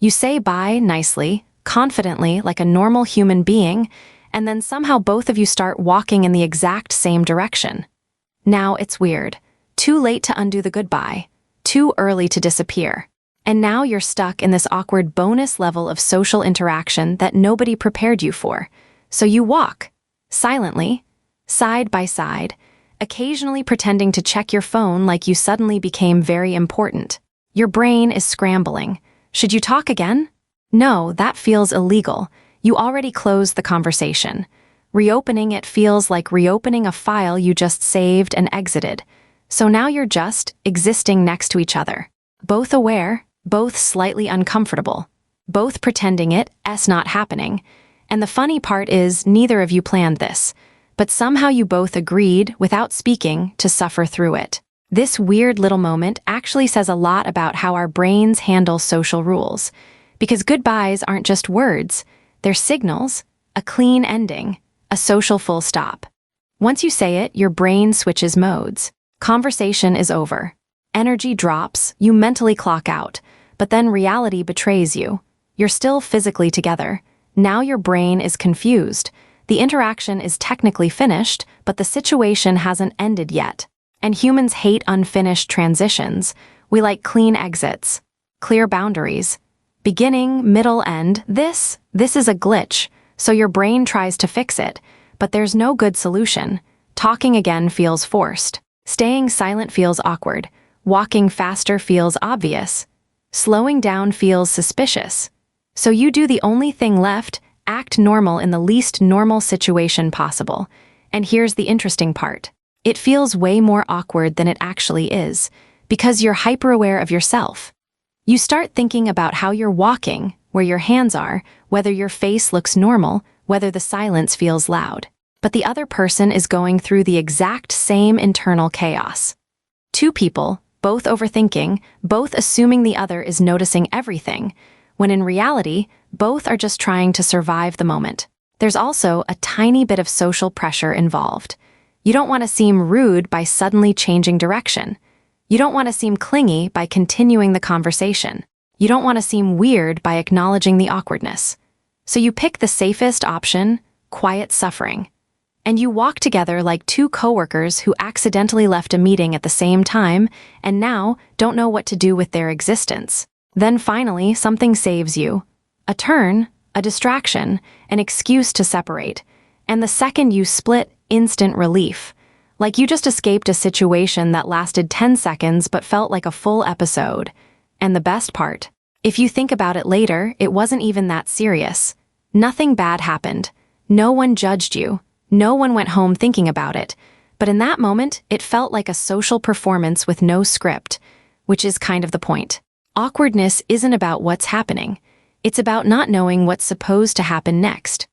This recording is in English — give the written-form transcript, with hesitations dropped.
You say bye nicely, confidently, like a normal human being, and then somehow both of you start walking in the exact same direction. Now it's weird. Too late to undo the goodbye. Too early to disappear. And now you're stuck in this awkward bonus level of social interaction that nobody prepared you for. So you walk, silently, side by side, occasionally pretending to check your phone like you suddenly became very important. Your brain is scrambling. Should you talk again? No, that feels illegal. You already closed the conversation. Reopening it feels like reopening a file you just saved and exited. So now you're just existing next to each other. Both aware, both slightly uncomfortable. Both pretending it's not happening. And the funny part is neither of you planned this. But somehow you both agreed, without speaking, to suffer through it. This weird little moment actually says a lot about how our brains handle social rules. Because goodbyes aren't just words. They're signals, a clean ending, a social full stop. Once you say it, your brain switches modes. Conversation is over. Energy drops, you mentally clock out. But then reality betrays you. You're still physically together. Now your brain is confused. The interaction is technically finished, but the situation hasn't ended yet. And humans hate unfinished transitions. We like clean exits, clear boundaries. Beginning, middle, end, this is a glitch, so your brain tries to fix it, but there's no good solution. Talking again feels forced. Staying silent feels awkward. Walking faster feels obvious. Slowing down feels suspicious. So you do the only thing left, act normal in the least normal situation possible. And here's the interesting part. It feels way more awkward than it actually is, because you're hyper-aware of yourself. You start thinking about how you're walking, where your hands are, whether your face looks normal, whether the silence feels loud. But the other person is going through the exact same internal chaos. Two people, both overthinking, both assuming the other is noticing everything, when in reality, both are just trying to survive the moment. There's also a tiny bit of social pressure involved. You don't want to seem rude by suddenly changing direction. You don't want to seem clingy by continuing the conversation. You don't want to seem weird by acknowledging the awkwardness. So you pick the safest option, quiet suffering. And you walk together like two coworkers who accidentally left a meeting at the same time and now don't know what to do with their existence. Then finally, something saves you. A turn, a distraction, an excuse to separate. And the second you split, instant relief. Like you just escaped a situation that lasted 10 seconds but felt like a full episode. And the best part, if you think about it later, it wasn't even that serious. Nothing bad happened. No one judged you. No one went home thinking about it. But in that moment, it felt like a social performance with no script, which is kind of the point. Awkwardness isn't about what's happening. It's about not knowing what's supposed to happen next.